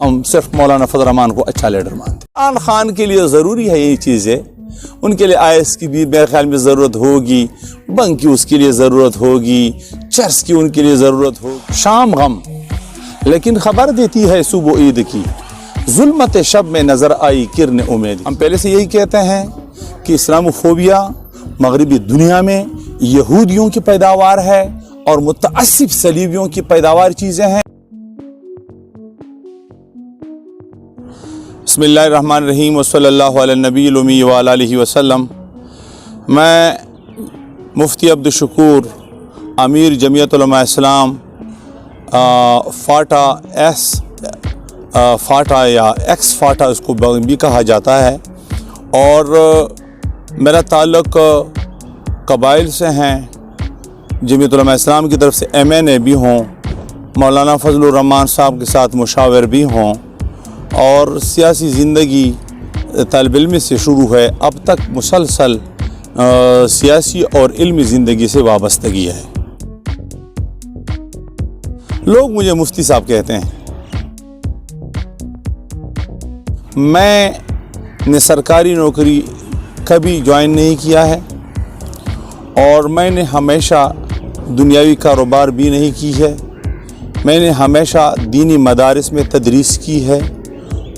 ہم صرف مولانا فضل الرحمان کو اچھا لیڈر مانتے ہیں۔ عمران خان کے لیے ضروری ہے یہ چیزیں، ان کے لیے IS کی بھی میرے خیال میں ضرورت ہوگی، بنک کی اس کے لیے ضرورت ہوگی، چرس کی ان کے لیے ضرورت ہوگی، شام غم، لیکن خبر دیتی ہے صبح عید کی، ظلمت شب میں نظر آئی کرن امید۔ ہم پہلے سے یہی کہتے ہیں کہ اسلاموفوبیا مغربی دنیا میں یہودیوں کی پیداوار ہے اور متعصب صلیبیوں کی پیداوار چیزیں ہیں۔ بسم اللہ الرحمن الرحیم وصلی اللہ علی النبی الامی وعلی آلہ وسلم۔ میں مفتی عبدالشکور امیر جمعیت علماء اسلام فاٹا یا ایکس فاٹا اس کو بھی کہا جاتا ہے، اور میرا تعلق قبائل سے ہیں، جمعیت علماء اسلام کی طرف سے MNA بھی ہوں، مولانا فضل الرحمان صاحب کے ساتھ مشاور بھی ہوں، اور سیاسی زندگی طالب علم سے شروع ہے، اب تک مسلسل سیاسی اور علمی زندگی سے وابستگی ہے۔ لوگ مجھے مفتی صاحب کہتے ہیں۔ میں نے سرکاری نوکری کبھی جوائن نہیں کیا ہے، اور میں نے ہمیشہ دنیاوی کاروبار بھی نہیں کی ہے۔ میں نے ہمیشہ دینی مدارس میں تدریس کی ہے،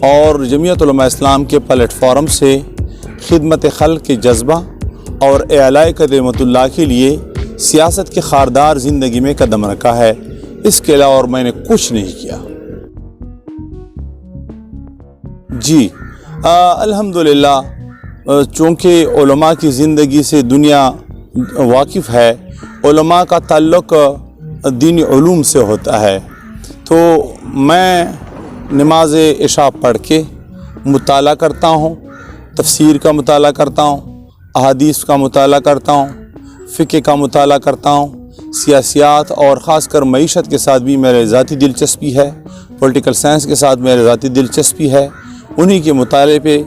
اور جمعیت علماء اسلام کے پلیٹ فارم سے خدمت خلق کے جذبہ اور اعلاء کلمت اللہ کے لیے سیاست کے خاردار زندگی میں قدم رکھا ہے۔ اس کے علاوہ اور میں نے کچھ نہیں کیا۔ جی الحمدللہ، چونکہ علماء کی زندگی سے دنیا واقف ہے، علماء کا تعلق دینی علوم سے ہوتا ہے، تو میں نماز عشاء پڑھ کے مطالعہ کرتا ہوں، تفسیر کا مطالعہ کرتا ہوں، احادیث کا مطالعہ کرتا ہوں، فقہ کا مطالعہ کرتا ہوں، سیاسیات اور خاص کر معیشت کے ساتھ بھی میرے ذاتی دلچسپی ہے، پولیٹیکل سائنس کے ساتھ میرے ذاتی دلچسپی ہے، انہی کے مطالعے پہ،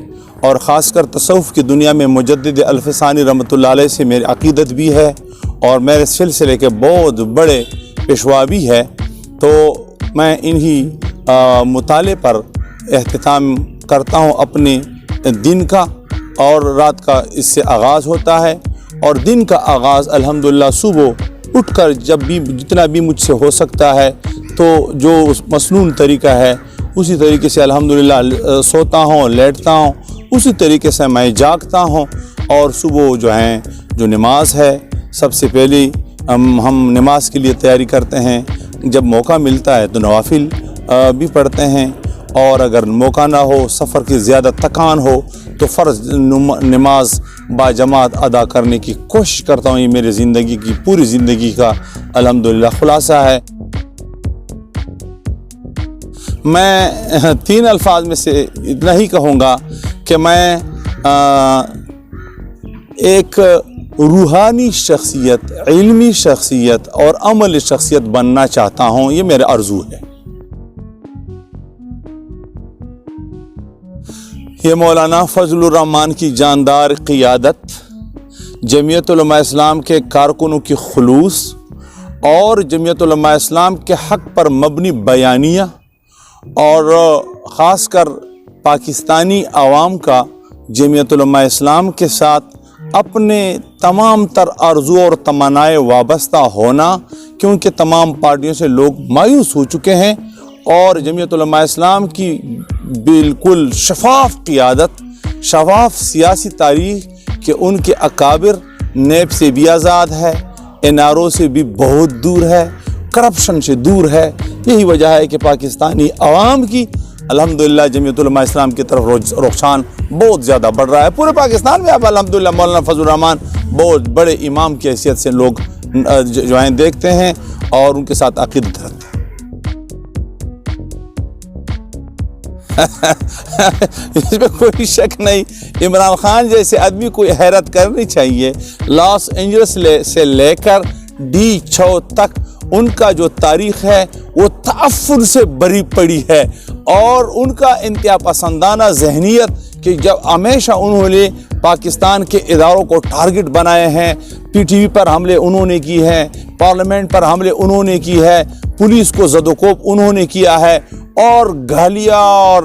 اور خاص کر تصوف کی دنیا میں مجدد الفسانی رحمۃ اللہ علیہ سے میری عقیدت بھی ہے، اور میرے سلسلے کے بہت بڑے پیشوا بھی ہے، تو میں انہی مطالعے پر اہتمام کرتا ہوں اپنے دن کا، اور رات کا اس سے آغاز ہوتا ہے، اور دن کا آغاز الحمدللہ صبح اٹھ کر جب بھی جتنا بھی مجھ سے ہو سکتا ہے، تو جو مسنون طریقہ ہے اسی طریقے سے الحمدللہ سوتا ہوں، لیٹتا ہوں، اسی طریقے سے میں جاگتا ہوں، اور صبح جو نماز ہے، سب سے پہلے ہم نماز کے لیے تیاری کرتے ہیں، جب موقع ملتا ہے تو نوافل بھی پڑھتے ہیں، اور اگر موقع نہ ہو، سفر کی زیادہ تکان ہو، تو فرض نماز باجماعت ادا کرنے کی کوشش کرتا ہوں۔ یہ میری زندگی کی پوری زندگی کا الحمدللہ خلاصہ ہے۔ میں 3 الفاظ میں سے اتنا ہی کہوں گا کہ میں ایک روحانی شخصیت، علمی شخصیت اور عملی شخصیت بننا چاہتا ہوں، یہ میرا آرزو ہے۔ یہ مولانا فضل الرحمان کی جاندار قیادت، جمعیت علماء اسلام کے کارکنوں کی خلوص، اور جمعیت علماء اسلام کے حق پر مبنی بیانیہ، اور خاص کر پاکستانی عوام کا جمعیت علماء اسلام کے ساتھ اپنے تمام تر آرزو اور تمنائیں وابستہ ہونا، کیونکہ تمام پارٹیوں سے لوگ مایوس ہو چکے ہیں، اور جمعیت علماء اسلام کی بالکل شفاف قیادت، شفاف سیاسی تاریخ کہ ان کے اکابر نیب سے بھی آزاد ہے، NRO سے بھی بہت دور ہے، کرپشن سے دور ہے۔ یہی وجہ ہے کہ پاکستانی عوام کی الحمدللہ جمعیت علماء اسلام کی طرف رجحان بہت زیادہ بڑھ رہا ہے۔ پورے پاکستان میں اب الحمدللہ مولانا فضل الرحمان بہت بڑے امام کی حیثیت سے لوگ جو ہیں دیکھتے ہیں، اور ان کے ساتھ عقیدت رکھتے ہیں۔ اس میں کوئی شک نہیں، عمران خان جیسے آدمی کو حیرت کرنی چاہیے۔ لاس اینجلس سے لے کر D6 تک ان کا جو تاریخ ہے وہ تعفن سے بری پڑی ہے، اور ان کا انتہا پسندانہ ذہنیت کہ جب ہمیشہ انہوں نے پاکستان کے اداروں کو ٹارگٹ بنائے ہیں، PTV پر حملے انہوں نے کی ہیں، پارلیمنٹ پر حملے انہوں نے کی ہے، پولیس کو زدوکوب انہوں نے کیا ہے، اور گالیاں اور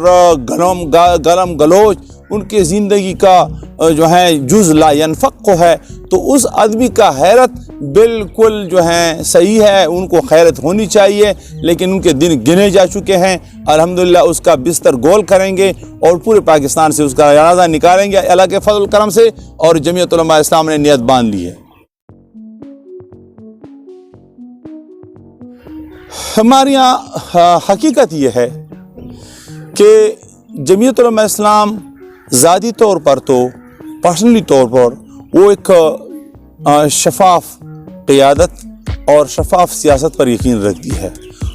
گلم گلوچ ان کے زندگی کا جو ہے جز لا ینفق ہے، تو اس آدمی کا حیرت بالکل جو ہے صحیح ہے، ان کو خیرت ہونی چاہیے، لیکن ان کے دن گنے جا چکے ہیں۔ الحمدللہ اس کا بستر گول کریں گے اور پورے پاکستان سے اس کا جنازہ نکالیں گے اللہ کے فضل و کرم سے، اور جمعیت علماء اسلام نے نیت باندھ لی ہے۔ ہمارے یہاں حقیقت یہ ہے کہ جمعیت علماء اسلام ذاتی طور پر تو پرسنلی طور پر وہ ایک شفاف قیادت اور شفاف سیاست پر یقین رکھتی ہے۔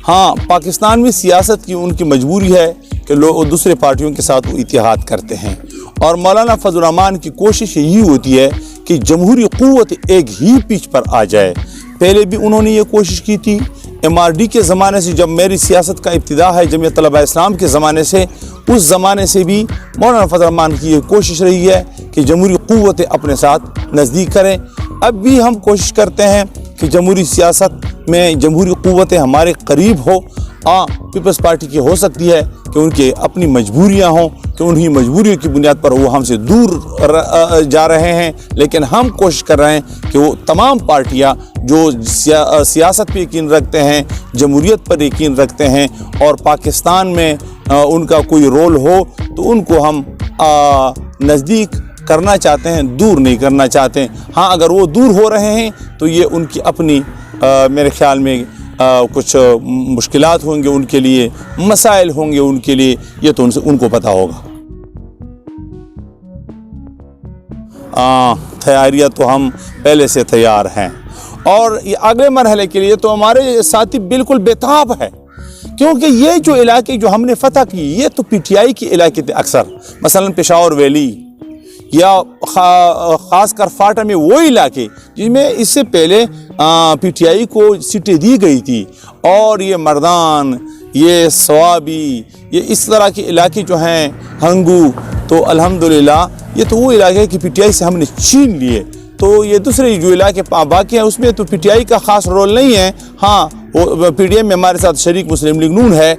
ہاں، پاکستان میں سیاست کی ان کی مجبوری ہے کہ لوگ دوسرے پارٹیوں کے ساتھ وہ اتحاد کرتے ہیں، اور مولانا فضل الرحمان کی کوشش یہی ہوتی ہے کہ جمہوری قوت ایک ہی پیچ پر آ جائے۔ پہلے بھی انہوں نے یہ کوشش کی تھی، MRD کے زمانے سے، جب میری سیاست کا ابتدا ہے جمعیت علماء اسلام کے زمانے سے، اس زمانے سے بھی مولانا فضل الرحمان کی یہ کوشش رہی ہے کہ جمہوری قوتیں اپنے ساتھ نزدیک کریں۔ اب بھی ہم کوشش کرتے ہیں کہ جمہوری سیاست میں جمہوری قوتیں ہمارے قریب ہو۔ پیپلز پارٹی کی ہو سکتی ہے کہ ان کے اپنی مجبوریاں ہوں، کہ انہی مجبوریوں کی بنیاد پر وہ ہم سے دور جا رہے ہیں، لیکن ہم کوشش کر رہے ہیں کہ وہ تمام پارٹیاں جو سیاست پہ یقین رکھتے ہیں، جمہوریت پر یقین رکھتے ہیں، اور پاکستان میں ان کا کوئی رول ہو تو ان کو ہم نزدیک کرنا چاہتے ہیں، دور نہیں کرنا چاہتے ہیں۔ ہاں، اگر وہ دور ہو رہے ہیں تو یہ ان کی اپنی میرے خیال میں کچھ مشکلات ہوں گے، ان کے لیے مسائل ہوں گے، ان کے لیے یہ تو ان کو پتہ ہوگا۔ تیاریاں تو ہم پہلے سے تیار ہیں، اور یہ اگلے مرحلے کے لیے تو ہمارے ساتھی بالکل بےتاب ہے، کیونکہ یہ جو علاقے جو ہم نے فتح کی یہ تو PTI کے علاقے تھے اکثر، مثلا پشاور ویلی یا خاص کر فاٹا میں وہ علاقے جن میں اس سے پہلے PTI کو سیٹیں دی گئی تھی، اور یہ مردان، یہ سوابی، یہ اس طرح کے علاقے جو ہیں، ہنگو، تو الحمدللہ یہ تو وہ علاقے کہ PTI سے ہم نے چھین لیے۔ تو یہ دوسرے جو علاقے باقی ہیں اس میں تو PTI کا خاص رول نہیں ہے۔ ہاں، وہ PDM میں ہمارے ساتھ شریک مسلم لیگ نون ہے،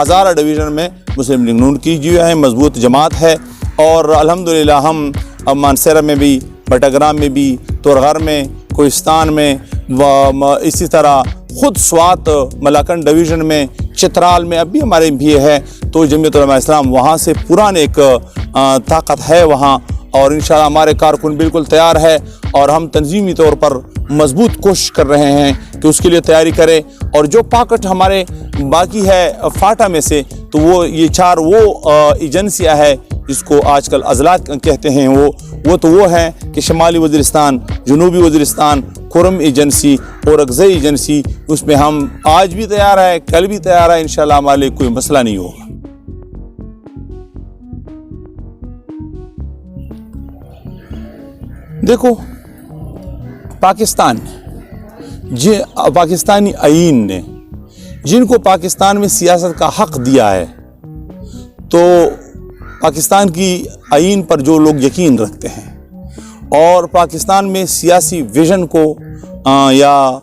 ہزارہ ڈویژن میں مسلم لیگ نون کی جو ہے مضبوط جماعت ہے، اور الحمدللہ ہم مانسہرہ میں بھی، بٹاگرام میں بھی، تورغر میں، کوہستان میں، اسی طرح خود سوات ملاکنڈ ڈویژن میں، چترال میں اب بھی ہمارے بھی ہے۔ تو جمعیت علماء اسلام وہاں سے پرانے ایک طاقت ہے وہاں، اور انشاءاللہ ہمارے کارکن بالکل تیار ہے، اور ہم تنظیمی طور پر مضبوط کوشش کر رہے ہیں کہ اس کے لیے تیاری کریں۔ اور جو پاکٹ ہمارے باقی ہے فاٹا میں سے، تو وہ یہ 4 ایجنسیاں ہے جس کو آج کل اضلاع کہتے ہیں، وہ ہیں کہ شمالی وزیرستان، جنوبی وزیرستان، کھرم ایجنسی اور اغزئی ایجنسی۔ اس میں ہم آج بھی تیار ہے، کل بھی تیار ہے، انشاءاللہ ہمارے لیے کوئی مسئلہ نہیں ہوگا۔ دیکھو، پاکستانی آئین نے جن کو پاکستان میں سیاست کا حق دیا ہے، تو پاکستان کی آئین پر جو لوگ یقین رکھتے ہیں اور پاکستان میں سیاسی ویژن کو یا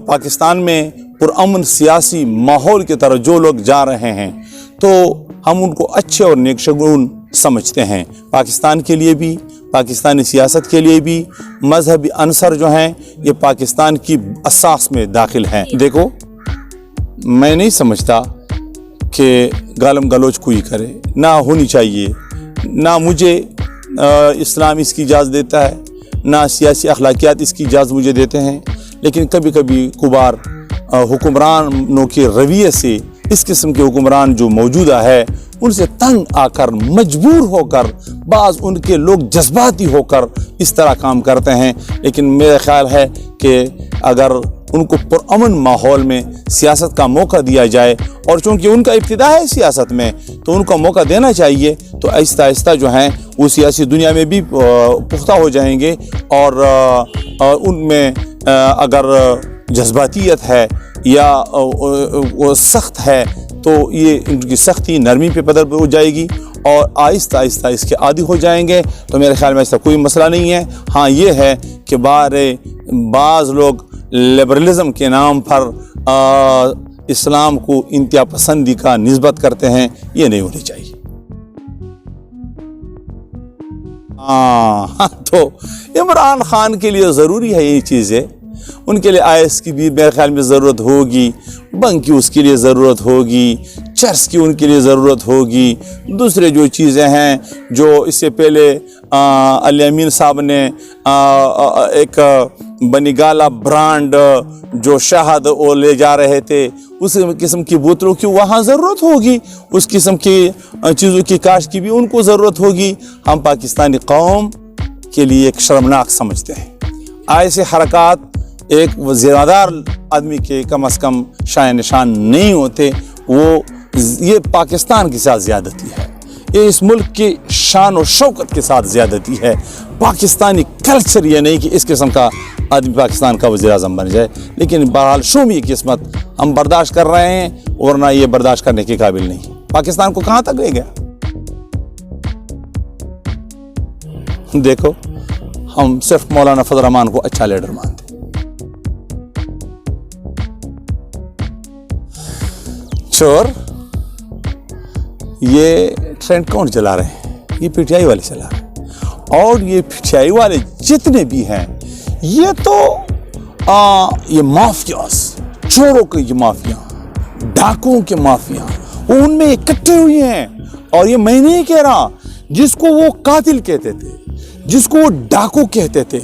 پاکستان میں پرامن سیاسی ماحول کی طرف جو لوگ جا رہے ہیں، تو ہم ان کو اچھے اور نیک شگون سمجھتے ہیں۔ پاکستان کے لیے بھی، پاکستانی سیاست کے لیے بھی مذہبی عنصر جو ہیں یہ پاکستان کی اساس میں داخل ہیں۔ دیکھو، میں نہیں سمجھتا کہ گالم گلوچ کوئی کرے، نہ ہونی چاہیے، نہ مجھے اسلام اس کی اجازت دیتا ہے، نہ سیاسی اخلاقیات اس کی اجازت مجھے دیتے ہیں، لیکن کبھی کبھی کبار حکمرانوں کے رویے سے اس قسم کے حکمران جو موجودہ ہے ان سے تنگ آ کر، مجبور ہو کر، بعض ان کے لوگ جذباتی ہو کر اس طرح کام کرتے ہیں۔ لیکن میرا خیال ہے کہ اگر ان کو پرامن ماحول میں سیاست کا موقع دیا جائے، اور چونکہ ان کا ابتدا ہے سیاست میں تو ان کو موقع دینا چاہیے، تو آہستہ آہستہ جو ہیں وہ سیاسی دنیا میں بھی پختہ ہو جائیں گے، اور ان میں اگر جذباتیت ہے یا وہ سخت ہے تو یہ ان کی سختی نرمی پہ بدل ہو جائے گی، اور آہستہ آہستہ اس کے عادی ہو جائیں گے تو میرے خیال میں ایسا کوئی مسئلہ نہیں ہے۔ ہاں یہ ہے کہ بعض لوگ لبرلزم کے نام پر اسلام کو انتہا پسندی کا نسبت کرتے ہیں، یہ نہیں ہونی چاہیے۔ تو عمران خان کے لیے ضروری ہے یہ چیزیں، ان کے لیے آئس کی بھی میرے خیال میں ضرورت ہوگی، بنک کی اس کے لیے ضرورت ہوگی، چرس کی ان کے لیے ضرورت ہوگی، دوسرے جو چیزیں ہیں جو اس سے پہلے علی امین صاحب نے ایک بنیگالا برانڈ جو شہد وہ لے جا رہے تھے، اس قسم کی بوتلوں کی وہاں ضرورت ہوگی، اس قسم کی چیزوں کی کاشت کی بھی ان کو ضرورت ہوگی۔ ہم پاکستانی قوم کے لیے ایک شرمناک سمجھتے ہیں، ایسے حرکات ایک وزیردار آدمی کے کم از کم شائن نشان نہیں ہوتے، یہ پاکستان کے ساتھ زیادتی ہے، یہ اس ملک کی شان و شوکت کے ساتھ زیادتی ہے۔ پاکستانی کلچر یہ نہیں کہ اس قسم کا آدمی پاکستان کا وزیر اعظم بن جائے، لیکن بہرحال شومی قسمت ہم برداشت کر رہے ہیں، ورنہ یہ برداشت کرنے کے قابل نہیں۔ پاکستان کو کہاں تک لے گیا؟ دیکھو، ہم صرف مولانا فضل الرحمان کو اچھا لیڈر مانتے، چور یہ ٹرینڈ کون چلا رہے ہیں؟ یہ پی ٹی آئی والے چلا رہے ہیں، اور یہ پی ٹی آئی والے جتنے بھی ہیں یہ تو یہ مافیاز، چوروں کے یہ مافیا، ڈاکوؤں کے مافیا، وہ ان میں اکٹھے ہوئے ہیں۔ اور یہ میں نہیں کہہ رہا، جس کو وہ قاتل کہتے تھے، جس کو وہ ڈاکو کہتے تھے،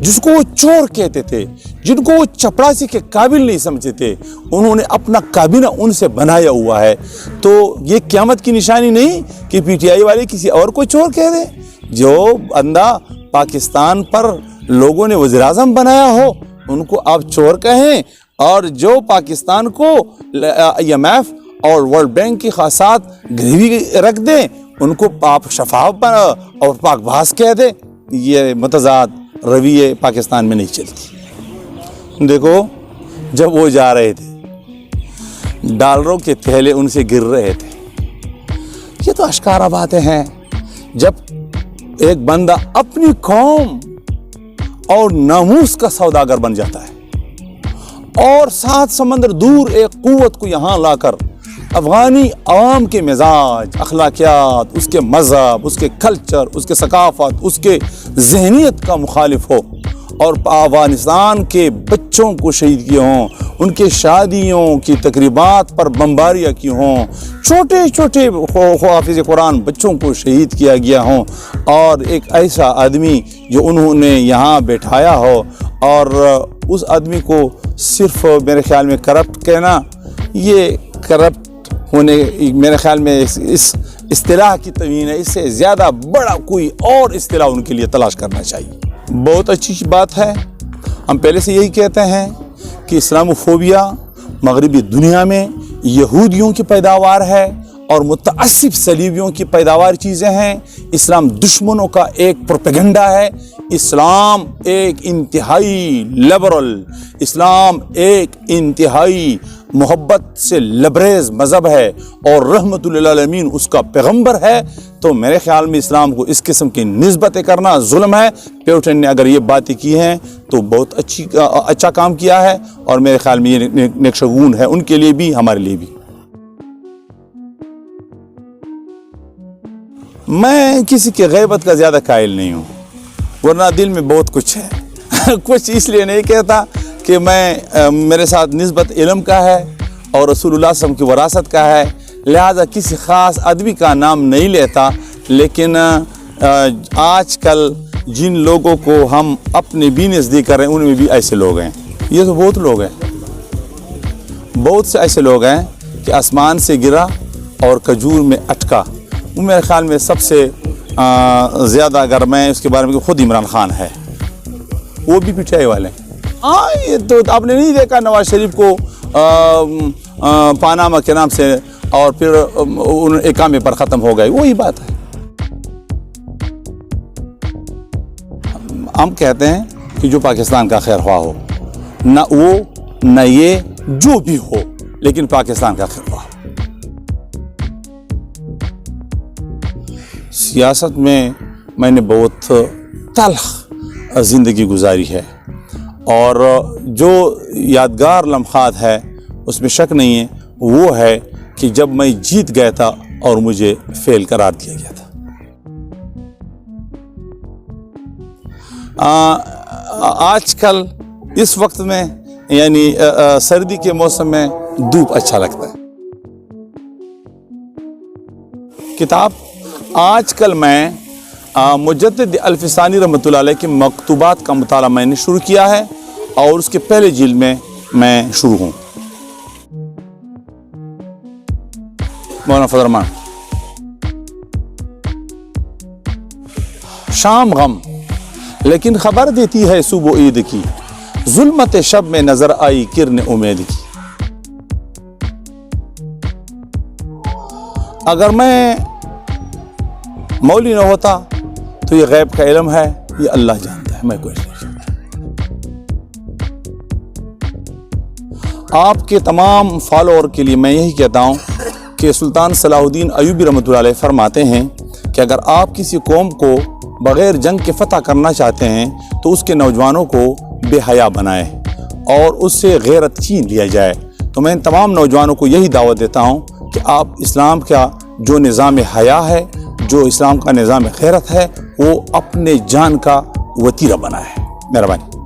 جس کو وہ چور کہتے تھے، جن کو وہ چپڑاسی کے قابل نہیں سمجھتے تھے، انہوں نے اپنا کابینہ ان سے بنایا ہوا ہے۔ تو یہ قیامت کی نشانی نہیں کہ پی ٹی آئی والے کسی اور کو چور کہہ دیں۔ جو بندہ پاکستان پر لوگوں نے وزیر اعظم بنایا ہو ان کو آپ چور کہیں، اور جو پاکستان کو IMF اور ورلڈ بینک کی خاصات گروی رکھ دیں ان کو آپ شفاف اور پاک باز کہہ دیں، یہ متضاد رویے پاکستان میں نہیں چلتی۔ دیکھو، جب وہ جا رہے تھے ڈالروں کے تھیلے ان سے گر رہے تھے، یہ تو اشکارا باتیں ہیں۔ جب ایک بندہ اپنی قوم اور ناموس کا سوداگر بن جاتا ہے اور 7 سمندر دور ایک قوت کو یہاں لا کر افغانی عوام کے مزاج، اخلاقیات، اس کے مذہب، اس کے کلچر، اس کے ثقافت، اس کے ذہنیت کا مخالف ہو اور افغانستان کے بچوں کو شہید کیے ہوں، ان کے شادیوں کی تقریبات پر بمباریاں کی ہوں، چھوٹے چھوٹے حافظ قرآن بچوں کو شہید کیا گیا ہوں، اور ایک ایسا آدمی جو انہوں نے یہاں بیٹھایا ہو، اور اس آدمی کو صرف میرے خیال میں کرپٹ کہنا، یہ کرپٹ ہونے میرے خیال میں اس اصطلاح کی توہین ہے۔ اس سے زیادہ بڑا کوئی اور اصطلاح ان کے لیے تلاش کرنا چاہیے۔ بہت اچھی بات ہے، ہم پہلے سے یہی کہتے ہیں کہ اسلاموفوبیا مغربی دنیا میں یہودیوں کی پیداوار ہے اور متعصب صلیبیوں کی پیداوار چیزیں ہیں۔ اسلام دشمنوں کا ایک پروپیگنڈا ہے۔ اسلام ایک انتہائی لبرل، اسلام ایک انتہائی محبت سے لبریز مذہب ہے اور رحمت للعالمین اس کا پیغمبر ہے۔ تو میرے خیال میں اسلام کو اس قسم کی نسبتیں کرنا ظلم ہے۔ پیوٹن نے اگر یہ باتیں کی ہیں تو بہت اچھا کام کیا ہے، اور میرے خیال میں یہ نیکشگون ہے ان کے لیے بھی، ہمارے لیے بھی۔ میں کسی کی غیبت کا زیادہ قائل نہیں ہوں، ورنہ دل میں بہت کچھ ہے۔ کچھ اس لیے نہیں کہتا کہ میرے ساتھ نسبت علم کا ہے اور رسول اللہ صلی اللہ علیہ وسلم کی وراثت کا ہے، لہذا کسی خاص آدمی کا نام نہیں لیتا۔ لیکن آج کل جن لوگوں کو ہم اپنے بھی نزدیک کر رہے ہیں ان میں بھی ایسے لوگ ہیں۔ یہ تو بہت لوگ ہیں، بہت سے ایسے لوگ ہیں کہ آسمان سے گرا اور کھجور میں اٹکا۔ وہ میرے خیال میں سب سے زیادہ، اگر میں اس کے بارے میں، خود عمران خان ہے، وہ بھی پی ٹی آئی والے ہیں۔ یہ تو آپ نے نہیں دیکھا نواز شریف کو پاناما کے نام سے اور پھر اقامے پر ختم ہو گئے، وہی بات ہے۔ ہم کہتے ہیں کہ جو پاکستان کا خیر خواہ ہو، نہ وہ نہ یہ، جو بھی ہو، لیکن پاکستان کا خیر خواہ ہو۔ سیاست میں میں نے بہت تلخ زندگی گزاری ہے، اور جو یادگار لمحات ہے اس میں شک نہیں ہے وہ ہے کہ جب میں جیت گیا تھا اور مجھے فیل قرار دیا گیا تھا۔ آج کل اس وقت میں یعنی سردی کے موسم میں دھوپ اچھا لگتا ہے۔ کتاب آج کل میں مجدد الفسانی رحمۃ اللہ علیہ کے مکتوبات کا مطالعہ میں نے شروع کیا ہے، اور اس کے پہلے جلد میں شروع ہوں۔ مولانا فضل الرحمان۔ شام غم لیکن خبر دیتی ہے صبح عید کی، ظلمت شب میں نظر آئی کرن امید کی۔ اگر میں مولوی نہ ہوتا تو یہ غیب کا علم ہے، یہ اللہ جانتا ہے، میں کچھ نہیں جانتا۔ آپ کے تمام فالوور کے لیے میں یہی کہتا ہوں کہ سلطان صلاح الدین ایوبی رحمۃ اللہ علیہ فرماتے ہیں کہ اگر آپ کسی قوم کو بغیر جنگ کے فتح کرنا چاہتے ہیں تو اس کے نوجوانوں کو بے حیا بنائے اور اس سے غیرت چھین لیا جائے۔ تو میں ان تمام نوجوانوں کو یہی دعوت دیتا ہوں کہ آپ اسلام کا جو نظام حیا ہے، جو اسلام کا نظام غیرت ہے، وہ اپنے جان کا وتیرہ بنائے۔ مہربانی۔